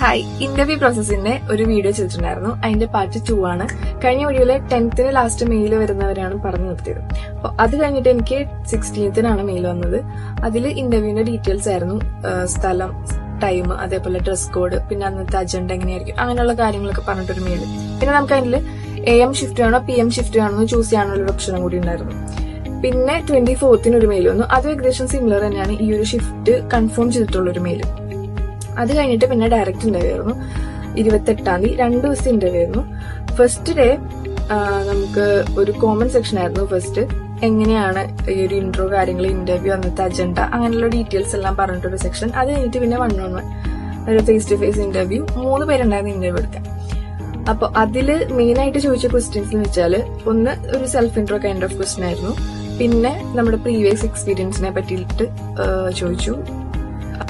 Hi, interview പ്രോസസ്സിന്റെ ഒരു video ചെയ്തിട്ടുണ്ടായിരുന്നു. അതിന്റെ പാർട്ട് 2 ആണ്. കഴിഞ്ഞ വീഡിയോയില് 10th ലാസ്റ്റ് മെയിൽ വരുന്നവരാണ് പറഞ്ഞു നിർത്തിയത്. അപ്പൊ അത് കഴിഞ്ഞിട്ട് എനിക്ക് 16th മെയിൽ വന്നത്. അതിൽ ഇന്റർവ്യൂവിന്റെ ഡീറ്റെയിൽസ് ആയിരുന്നു, സ്ഥലം, ടൈം, അതേപോലെ ഡ്രസ് കോഡ്, പിന്നെ അന്നത്തെ അജണ്ട എങ്ങനെയായിരിക്കും, അങ്ങനെയുള്ള കാര്യങ്ങളൊക്കെ പറഞ്ഞിട്ടൊരു മെയിൽ. പിന്നെ നമുക്ക് അതിൽ AM ഷിഫ്റ്റ് ആണോ PM ഷിഫ്റ്റ് ആണോ എന്ന് ചൂസ് ചെയ്യാനുള്ള ഒരു ഓപ്ഷനും കൂടി ഉണ്ടായിരുന്നു. പിന്നെ 24th ഒരു മെയിൽ വന്നു. അതും ഏകദേശം സിമിലർ തന്നെയാണ്, ഈ ഒരു ഷിഫ്റ്റ് കൺഫേം ചെയ്തിട്ടുള്ള ഒരു മെയിൽ. അത് കഴിഞ്ഞിട്ട് പിന്നെ ഡയറക്റ്റ് ഇന്റർവ്യൂ ആയിരുന്നു 28ാം തീയതി. 2 ദിവസത്തെ ഇന്റർവ്യൂ ആയിരുന്നു. ഫസ്റ്റ് ഡേ നമുക്ക് ഒരു കോമൺ സെക്ഷൻ ആയിരുന്നു. ഫസ്റ്റ് എങ്ങനെയാണ് ഈ ഒരു ഇൻട്രോ കാര്യങ്ങൾ, ഇന്റർവ്യൂ, അന്നത്തെ അജണ്ട, അങ്ങനെയുള്ള ഡീറ്റെയിൽസ് എല്ലാം പറഞ്ഞിട്ടൊരു സെക്ഷൻ. അത് കഴിഞ്ഞിട്ട് പിന്നെ 1-on-1 ഒരു ഫേസ് ടു ഫേസ് ഇന്റർവ്യൂ. 3 പേരുണ്ടായിരുന്നു ഇന്റർവ്യൂ എടുക്കാൻ. അപ്പൊ അതില് മെയിൻ ആയിട്ട് ചോദിച്ച ക്വസ്റ്റ്യൻസ് എന്ന് വെച്ചാൽ, ഒന്ന് ഒരു self intro kind of question ആയിരുന്നു. പിന്നെ നമ്മുടെ പ്രീവിയസ് എക്സ്പീരിയൻസിനെ പറ്റിയിട്ട് ചോദിച്ചു.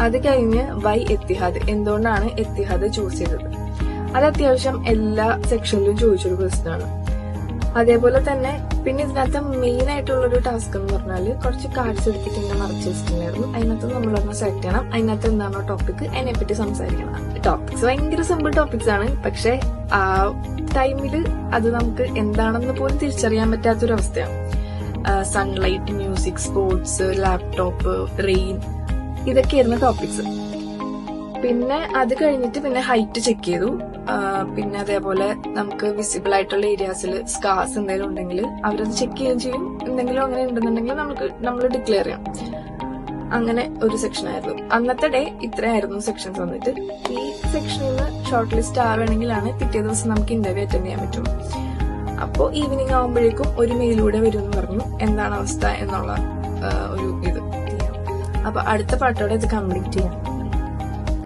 അത് കഴിഞ്ഞ് വൈ എത്തിഹാദ്, എന്തുകൊണ്ടാണ് എത്തിഹാദ് ചൂസ് ചെയ്തത്. അത് അത്യാവശ്യം എല്ലാ സെക്ഷനിലും ചോദിച്ചൊരു ക്വസ്റ്റ്യൻ ആണ്. അതേപോലെ തന്നെ പിന്നെ ഇതിനകത്ത് മെയിൻ ആയിട്ടുള്ളൊരു ടാസ്ക് എന്ന് പറഞ്ഞാൽ, കുറച്ച് കാർഡ്സ് എടുത്തിട്ട് ഇങ്ങനെ മറച്ചു വെച്ചിട്ടുണ്ടായിരുന്നു. അതിനകത്ത് നമ്മളൊന്ന് സെലക്ട് ചെയ്യണം. അതിനകത്ത് എന്താണോ ടോപ്പിക് അതിനെപ്പറ്റി സംസാരിക്കണം. ടോപ്പിക്സ് ഭയങ്കര സിമ്പിൾ ടോപ്പിക്സ് ആണ്, പക്ഷെ ആ ടൈമിൽ അത് നമുക്ക് എന്താണെന്ന് പോലും തിരിച്ചറിയാൻ പറ്റാത്തൊരവസ്ഥയാണ്. Sunlight, music, sports, laptop, rain, ഇതൊക്കെയായിരുന്നു ടോപ്പിക്സ്. പിന്നെ അത് കഴിഞ്ഞിട്ട് പിന്നെ ഹൈറ്റ് ചെക്ക് ചെയ്തു. പിന്നെ അതേപോലെ നമുക്ക് വിസിബിൾ ആയിട്ടുള്ള ഏരിയാസിൽ സ്കാർസ് എന്തെങ്കിലും ഉണ്ടെങ്കിൽ അവരത് ചെക്ക് ചെയ്യുകയും ചെയ്യും. എന്തെങ്കിലും അങ്ങനെ ഉണ്ടെന്നുണ്ടെങ്കിൽ നമ്മൾ ഡിക്ലെയർ ചെയ്യണം. അങ്ങനെ ഒരു സെക്ഷൻ ആയിരുന്നു. അന്നത്തെ ഡേ ഇത്രയായിരുന്നു സെക്ഷൻസ് വന്നിട്ട്. ഈ സെക്ഷനിൽ നിന്ന് ഷോർട്ട് ലിസ്റ്റ് ആവണമെങ്കിലാണ് പിറ്റേ ദിവസം നമുക്ക് ഇന്റർവ്യൂ അറ്റൻഡ് ചെയ്യാൻ പറ്റും. അപ്പോൾ ഈവനിങ് ആവുമ്പോഴേക്കും ഒരു മെയിലൂടെ വരുമെന്ന് പറഞ്ഞു, എന്താണ് അവസ്ഥ എന്നുള്ള ഒരു ഇത്. അപ്പൊ അടുത്ത പാർട്ടോടെ ഇത് കംപ്ലീറ്റ് ചെയ്യാം.